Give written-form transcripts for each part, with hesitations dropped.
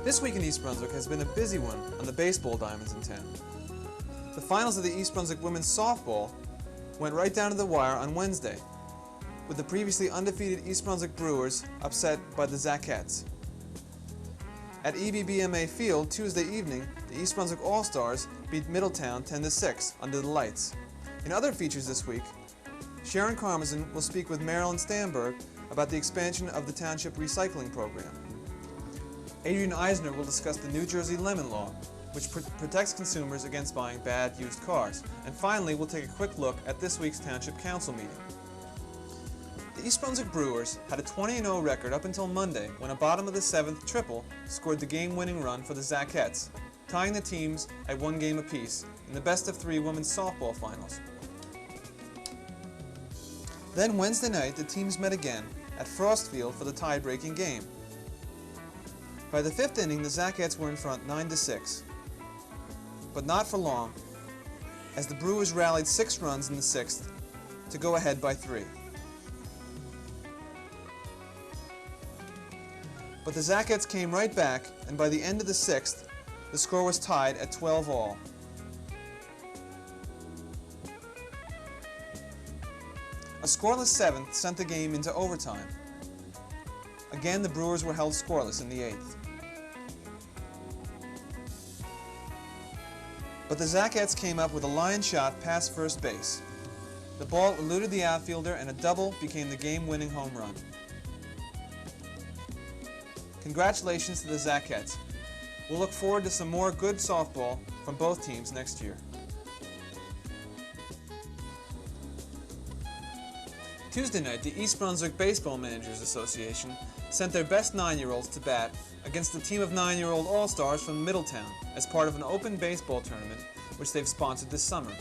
This week in East Brunswick has been a busy one on the baseball diamonds in town. The finals of the East Brunswick women's softball went right down to the wire on Wednesday, with the previously undefeated East Brunswick Brewers upset by the Zackettes. At EBBMA Field Tuesday evening, the East Brunswick All-Stars beat Middletown 10-6 under the lights. In other features this week, Sharon Karmazin will speak with Sharon M Stamberg about the expansion of the township recycling program. Adrian Eisner will discuss the New Jersey Lemon Law, which protects consumers against buying bad used cars. And finally, we'll take a quick look at this week's Township Council meeting. The East Brunswick Brewers had a 20-0 record up until Monday when a bottom of the seventh triple scored the game-winning run for the Zackettes, tying the teams at 1 game apiece in the best-of-3 women's softball finals. Then Wednesday night, the teams met again at Frostfield for the tie-breaking game. By the 5th inning, the Zackettes were in front 9-6. But not for long, as the Brewers rallied 6 runs in the 6th to go ahead by 3. But the Zackettes came right back, and by the end of the 6th, the score was tied at 12-all. A scoreless 7th sent the game into overtime. Again, the Brewers were held scoreless in the 8th. But the Zackettes came up with a line shot past first base. The ball eluded the outfielder, and a double became the game-winning home run. Congratulations to the Zackettes. We'll look forward to some more good softball from both teams next year. Tuesday night, the East Brunswick Baseball Managers Association sent their best 9-year-olds to bat against a team of 9-year-old All-Stars from Middletown as part of an open baseball tournament which they've sponsored this summer.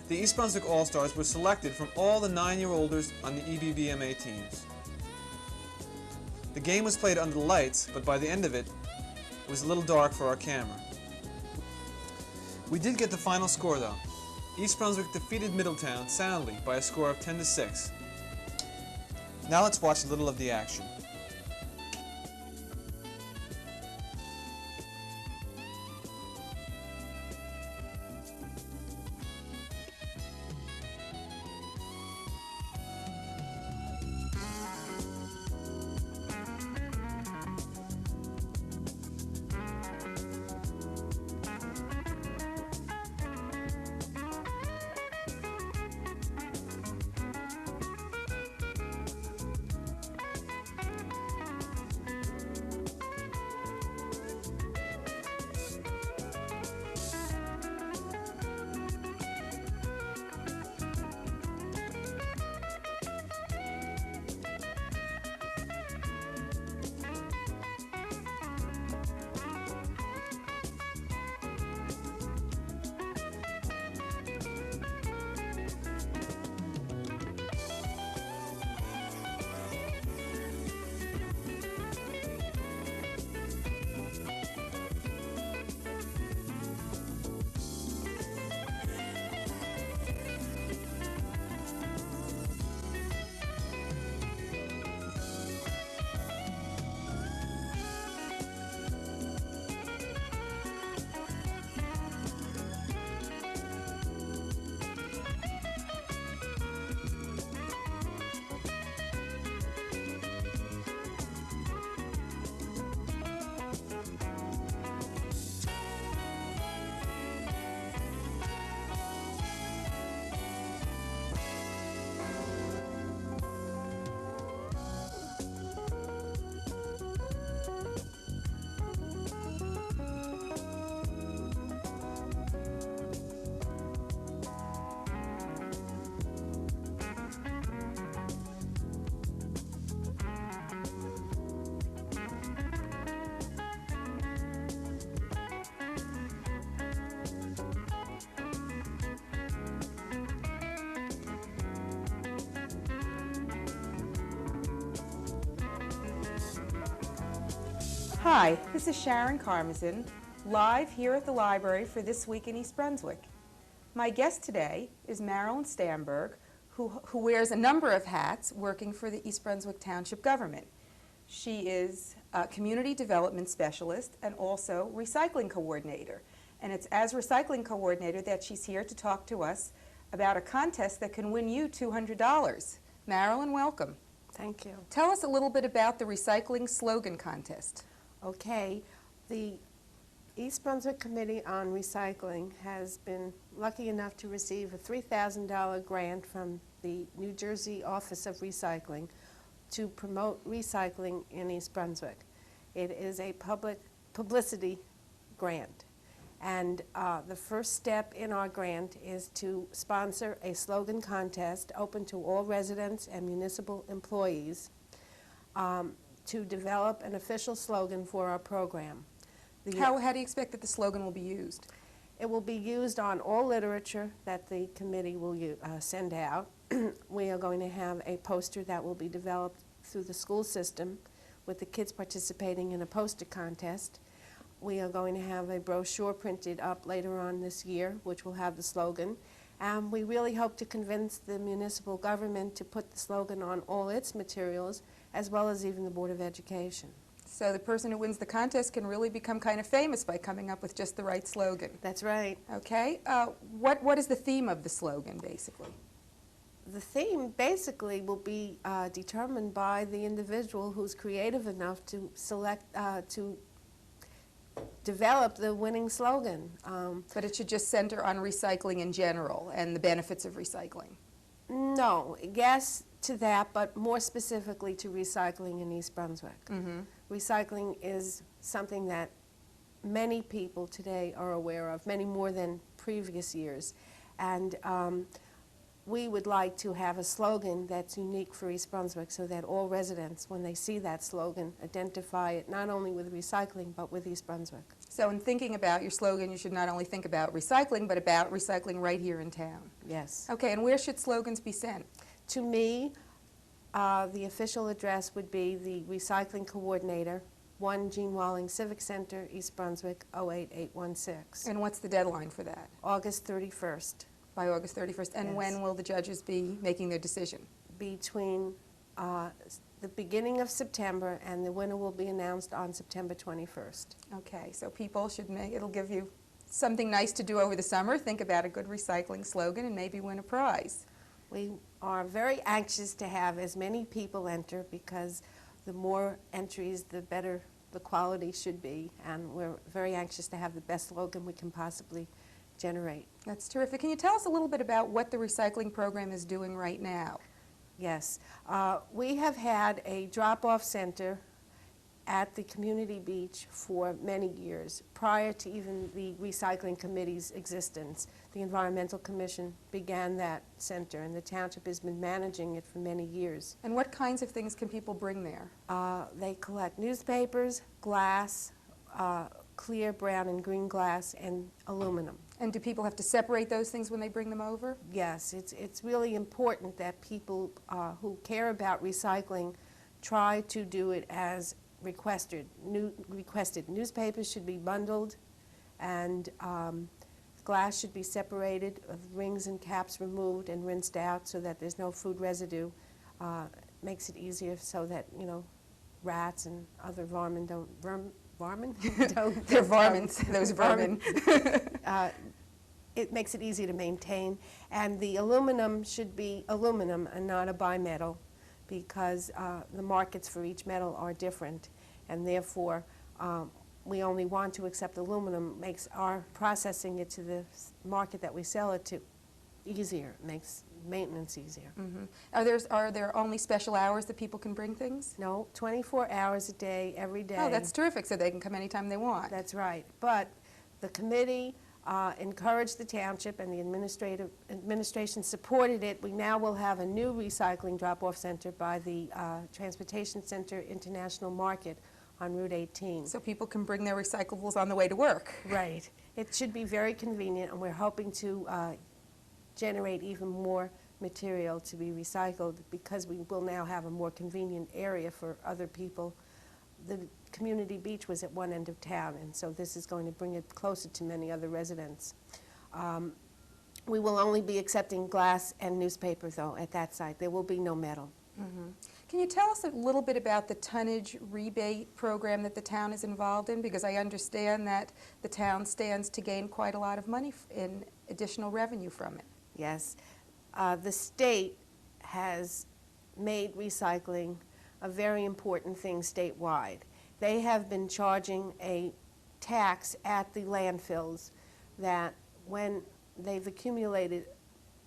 The East Brunswick All-Stars were selected from all the 9-year-olders on the EBBMA teams. The game was played under the lights, but by the end of it, it was a little dark for our camera. We did get the final score though. East Brunswick defeated Middletown soundly by a score of 10-6. Now let's watch a little of the action. Hi, this is Sharon Karmazin, live here at the library for This Week in East Brunswick. My guest today is Sharon M Stamberg, who wears a number of hats working for the East Brunswick Township government. She is a community development specialist and also recycling coordinator. And it's as recycling coordinator that she's here to talk to us about a contest that can win you $200. Marilyn, welcome. Thank you. Tell us a little bit about the recycling slogan contest. Okay, the East Brunswick Committee on Recycling has been lucky enough to receive a $3,000 grant from the New Jersey Office of Recycling to promote recycling in East Brunswick. It is a publicity grant. And the first step in our grant is to sponsor a slogan contest open to all residents and municipal employees to develop an official slogan for our program. How do you expect that the slogan will be used? It will be used on all literature that the committee will send out. We are going to have a poster that will be developed through the school system with the kids participating in a poster contest. We are going to have a brochure printed up later on this year, which will have the slogan. And we really hope to convince the municipal government to put the slogan on all its materials, as well as even the Board of Education. So the person who wins the contest can really become kind of famous by coming up with just the right slogan. That's right. Okay. What is the theme of the slogan, basically? The theme basically will be determined by the individual who's creative enough to select, to develop the winning slogan. But it should just center on recycling in general and the benefits of recycling. No, yes to that, but more specifically to recycling in East Brunswick. Mm-hmm. Recycling is something that many people today are aware of, many more than previous years. And we would like to have a slogan that's unique for East Brunswick so that all residents, when they see that slogan, identify it not only with recycling, but with East Brunswick. So in thinking about your slogan, you should not only think about recycling, but about recycling right here in town. Yes. Okay, and where should slogans be sent? To me, the official address would be the Recycling Coordinator, 1 Gene Walling Civic Center, East Brunswick, 08816. And what's the deadline for that? August 31st. By August 31st. And Yes. when will the judges be making their decision? Between the beginning of September, and the winner will be announced on September 21st. Okay, so people should it'll give you something nice to do over the summer. Think about a good recycling slogan and maybe win a prize. We are very anxious to have as many people enter because the more entries, the better the quality should be, and we're very anxious to have the best slogan we can possibly generate. That's terrific. Can you tell us a little bit about what the recycling program is doing right now? Yes. We have had a drop-off center at the community beach for many years. Prior to even the recycling committee's existence, the Environmental Commission began that center, and the township has been managing it for many years. And what kinds of things can people bring there? They collect newspapers, glass, clear, brown, and green glass, and aluminum. And do people have to separate those things when they bring them over? Yes, it's really important that people who care about recycling try to do it as requested. Newspapers should be bundled, and glass should be separated, rings and caps removed and rinsed out so that there's no food residue. Makes it easier so that, rats and other varmin don't, varmin? They're varmints, those vermin. It makes it easy to maintain. And the aluminum should be aluminum and not a bimetal, because the markets for each metal are different, and therefore we only want to accept aluminum. Makes our processing it to the market that we sell it to easier, makes maintenance easier. Mm-hmm. Are there only special hours that people can bring things? No, 24 hours a day, every day. Oh, that's terrific, so they can come anytime they want. That's right. But the committee encouraged the township, and the administration supported it. We now will have a new recycling drop-off center by the Transportation Center International Market on Route 18. So people can bring their recyclables on the way to work. Right. It should be very convenient, and we're hoping to generate even more material to be recycled because we will now have a more convenient area for other people. The community beach was at one end of town, and so this is going to bring it closer to many other residents. We will only be accepting glass and newspaper, though, at that site. There will be no metal. Mm-hmm. Can you tell us a little bit about the tonnage rebate program that the town is involved in? Because I understand that the town stands to gain quite a lot of money in additional revenue from it. Yes. The state has made recycling a very important thing statewide. They have been charging a tax at the landfills that when they've accumulated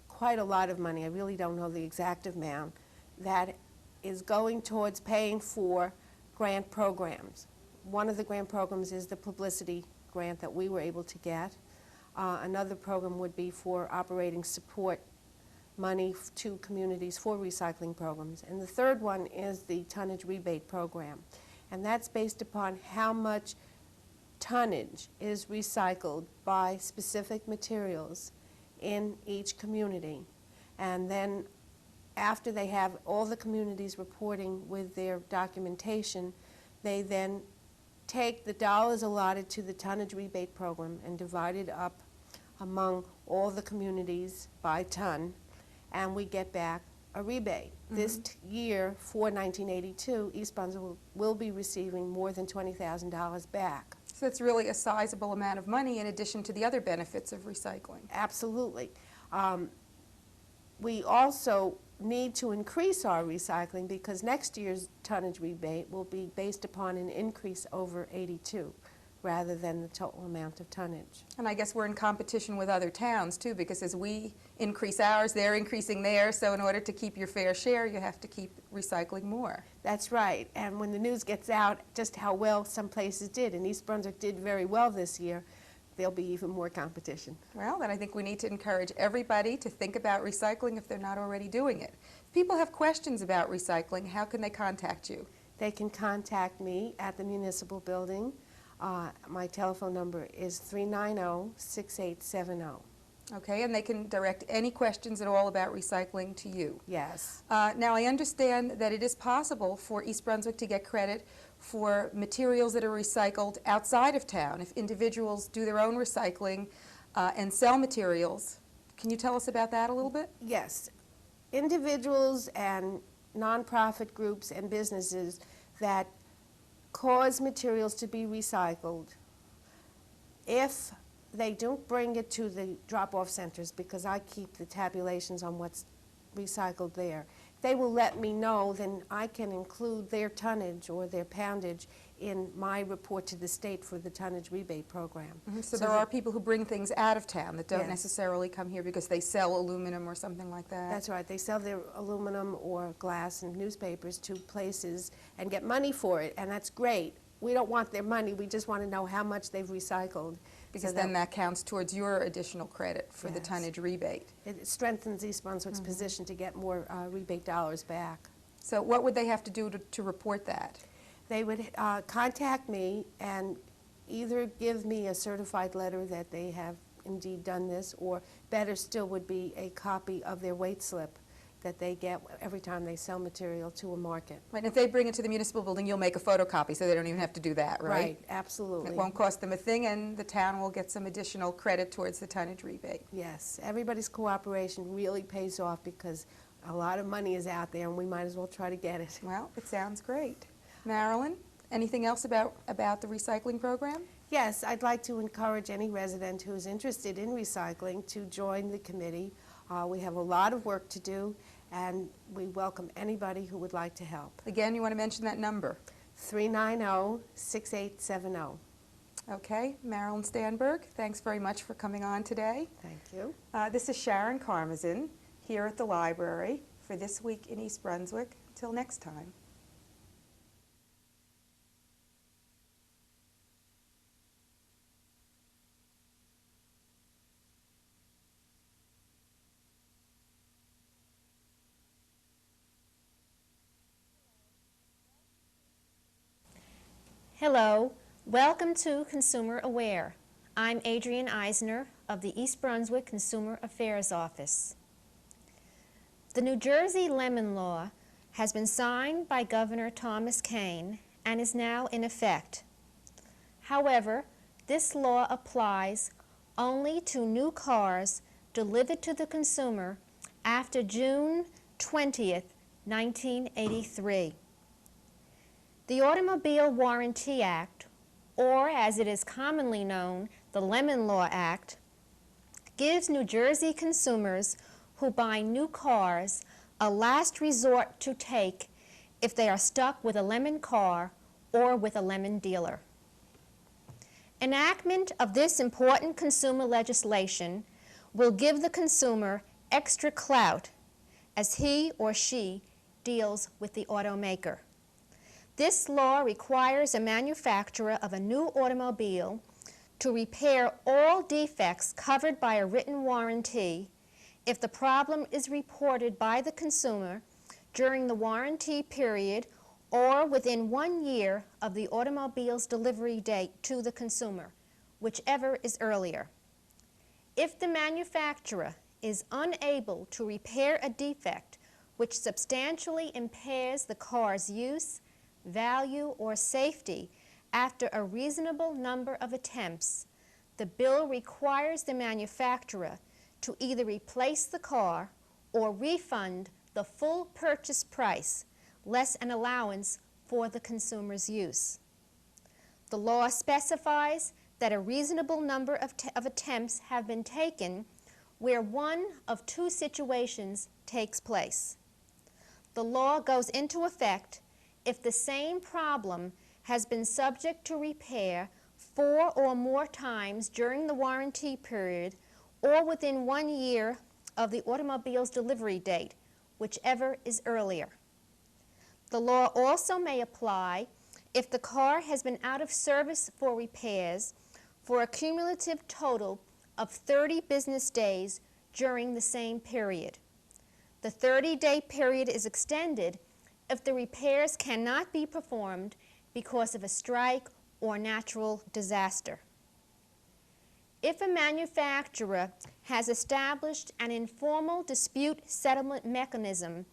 quite a lot of money, I really don't know the exact amount, that is going towards paying for grant programs. One of the grant programs is the publicity grant that we were able to get. Another program would be for operating support money to communities for recycling programs. And the third one is the tonnage rebate program. And that's based upon how much tonnage is recycled by specific materials in each community. And then after they have all the communities reporting with their documentation, they then take the dollars allotted to the tonnage rebate program and divide it up among all the communities by ton, and we get back a rebate. This year, for 1982, East Brunswick will be receiving more than $20,000 back. So it's really a sizable amount of money in addition to the other benefits of recycling. Absolutely. We also need to increase our recycling because next year's tonnage rebate will be based upon an increase over 82 rather than the total amount of tonnage. And I guess we're in competition with other towns too, because as we increase ours, they're increasing theirs, so in order to keep your fair share, you have to keep recycling more. That's right, and when the news gets out just how well some places did, and East Brunswick did very well this year, there'll be even more competition. Well, then I think we need to encourage everybody to think about recycling if they're not already doing it. If people have questions about recycling, how can they contact you? They can contact me at the municipal building. My telephone number is 390-6870. Okay, and they can direct any questions at all about recycling to you. Yes. Now, I understand that it is possible for East Brunswick to get credit for materials that are recycled outside of town. If individuals do their own recycling and sell materials, can you tell us about that a little bit? Yes. Individuals and nonprofit groups and businesses that cause materials to be recycled, if they don't bring it to the drop-off centers, because I keep the tabulations on what's recycled there, they will let me know, then I can include their tonnage or their poundage in my report to the state for the tonnage rebate program. So there are people who bring things out of town that don't Yes. necessarily come here because they sell aluminum or something like that. That's right. They sell their aluminum or glass and newspapers to places and get money for it, and that's great. We don't want their money. We just want to know how much they've recycled. Because so then that counts towards your additional credit for the Yes. tonnage rebate. It strengthens East Brunswick's position to get more rebate dollars back. So what would they have to do to report that? They would contact me and either give me a certified letter that they have indeed done this, or better still would be a copy of their weight slip that they get every time they sell material to a market. Right, and if they bring it to the municipal building, you'll make a photocopy, so they don't even have to do that, right? Right, absolutely. It won't cost them a thing, and the town will get some additional credit towards the tonnage rebate. Yes, everybody's cooperation really pays off because a lot of money is out there and we might as well try to get it. Well, it sounds great. Marilyn, anything else about the recycling program? Yes, I'd like to encourage any resident who's interested in recycling to join the committee. We have a lot of work to do, and we welcome anybody who would like to help. Again, you want to mention that number? 390-6870. Okay, Marilyn Stamberg, thanks very much for coming on today. Thank you. This is Sharon Karmazin here at the library for This Week in East Brunswick. Till next time. Hello, welcome to Consumer Aware. I'm Adrienne Eisner of the East Brunswick Consumer Affairs Office. The New Jersey Lemon Law has been signed by Governor Thomas Kean and is now in effect. However, this law applies only to new cars delivered to the consumer after June 20th, 1983. The Automobile Warranty Act, or as it is commonly known, the Lemon Law Act, gives New Jersey consumers who buy new cars a last resort to take if they are stuck with a lemon car or with a lemon dealer. Enactment of this important consumer legislation will give the consumer extra clout as he or she deals with the automaker. This law requires a manufacturer of a new automobile to repair all defects covered by a written warranty if the problem is reported by the consumer during the warranty period or within 1 year of the automobile's delivery date to the consumer, whichever is earlier. If the manufacturer is unable to repair a defect which substantially impairs the car's use, value, or safety after a reasonable number of attempts, the bill requires the manufacturer to either replace the car or refund the full purchase price, less an allowance for the consumer's use. The law specifies that a reasonable number of attempts have been taken where one of two situations takes place. The law goes into effect if the same problem has been subject to repair 4 or more times during the warranty period or within 1 year of the automobile's delivery date, whichever is earlier. The law also may apply if the car has been out of service for repairs for a cumulative total of 30 business days during the same period. The 30-day period is extended if the repairs cannot be performed because of a strike or natural disaster. If a manufacturer has established an informal dispute settlement mechanism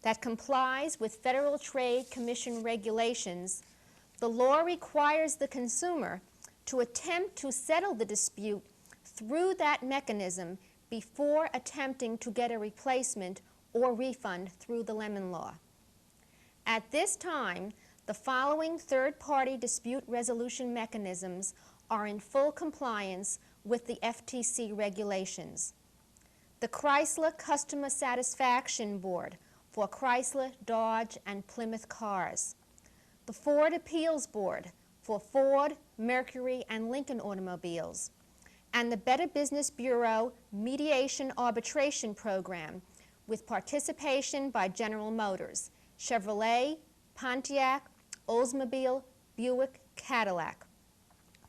that complies with Federal Trade Commission regulations, the law requires the consumer to attempt to settle the dispute through that mechanism before attempting to get a replacement or refund through the Lemon Law. At this time, the following third-party dispute resolution mechanisms are in full compliance with the FTC regulations. The Chrysler Customer Satisfaction Board for Chrysler, Dodge, and Plymouth cars. The Ford Appeals Board for Ford, Mercury, and Lincoln automobiles. And the Better Business Bureau Mediation Arbitration Program with participation by General Motors, Chevrolet, Pontiac, Oldsmobile, Buick, Cadillac,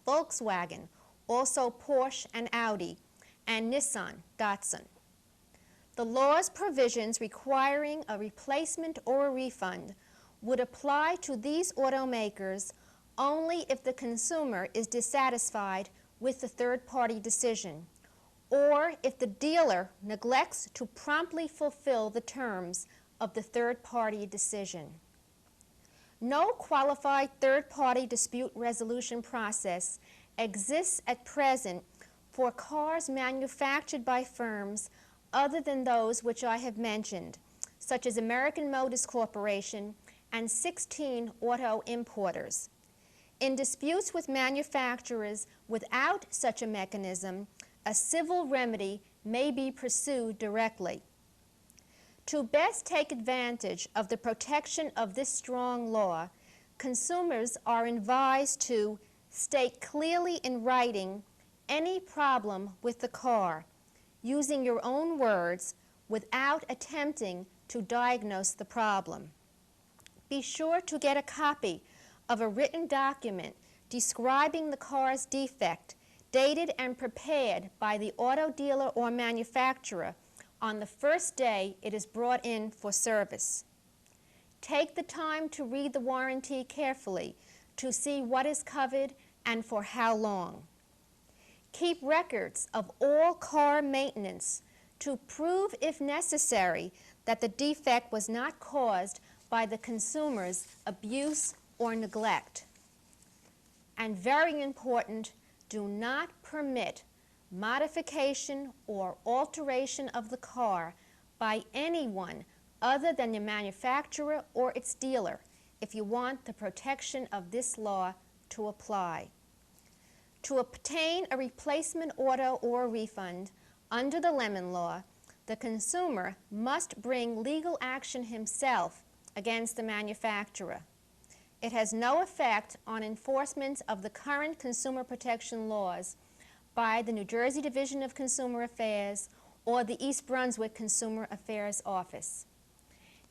Volkswagen, also Porsche and Audi, and Nissan, Datsun. The law's provisions requiring a replacement or a refund would apply to these automakers only if the consumer is dissatisfied with the third-party decision, or if the dealer neglects to promptly fulfill the terms of the third-party decision. No qualified third-party dispute resolution process exists at present for cars manufactured by firms other than those which I have mentioned, such as American Motors Corporation and 16 auto importers. In disputes with manufacturers without such a mechanism, a civil remedy may be pursued directly. To best take advantage of the protection of this strong law, consumers are advised to state clearly in writing any problem with the car, using your own words without attempting to diagnose the problem. Be sure to get a copy of a written document describing the car's defect, dated and prepared by the auto dealer or manufacturer on the first day it is brought in for service. Take the time to read the warranty carefully to see what is covered and for how long. Keep records of all car maintenance to prove, if necessary, that the defect was not caused by the consumer's abuse or neglect. And very important, do not permit modification or alteration of the car by anyone other than the manufacturer or its dealer if you want the protection of this law to apply. To obtain a replacement order or refund under the Lemon Law, the consumer must bring legal action himself against the manufacturer. It has no effect on enforcement of the current consumer protection laws by the New Jersey Division of Consumer Affairs or the East Brunswick Consumer Affairs Office.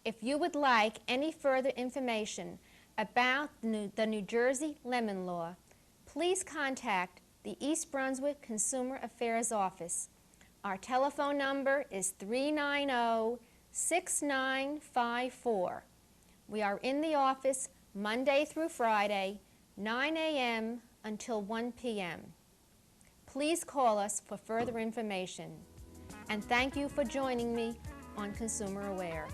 If you would like any further information about the New Jersey Lemon Law, please contact the East Brunswick Consumer Affairs Office. Our telephone number is 390-6954. We are in the office Monday through Friday, 9 a.m. until 1 p.m. Please call us for further information. And thank you for joining me on Consumer Aware.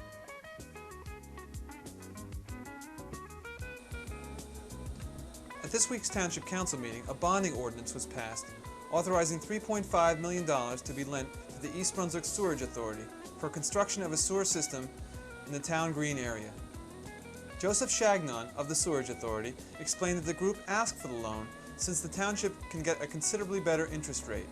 At this week's Township Council meeting, a bonding ordinance was passed authorizing $3.5 million to be lent to the East Brunswick Sewerage Authority for construction of a sewer system in the town green area. Joseph Chagnon of the Sewerage Authority explained that the group asked for the loan since the township can get a considerably better interest rate.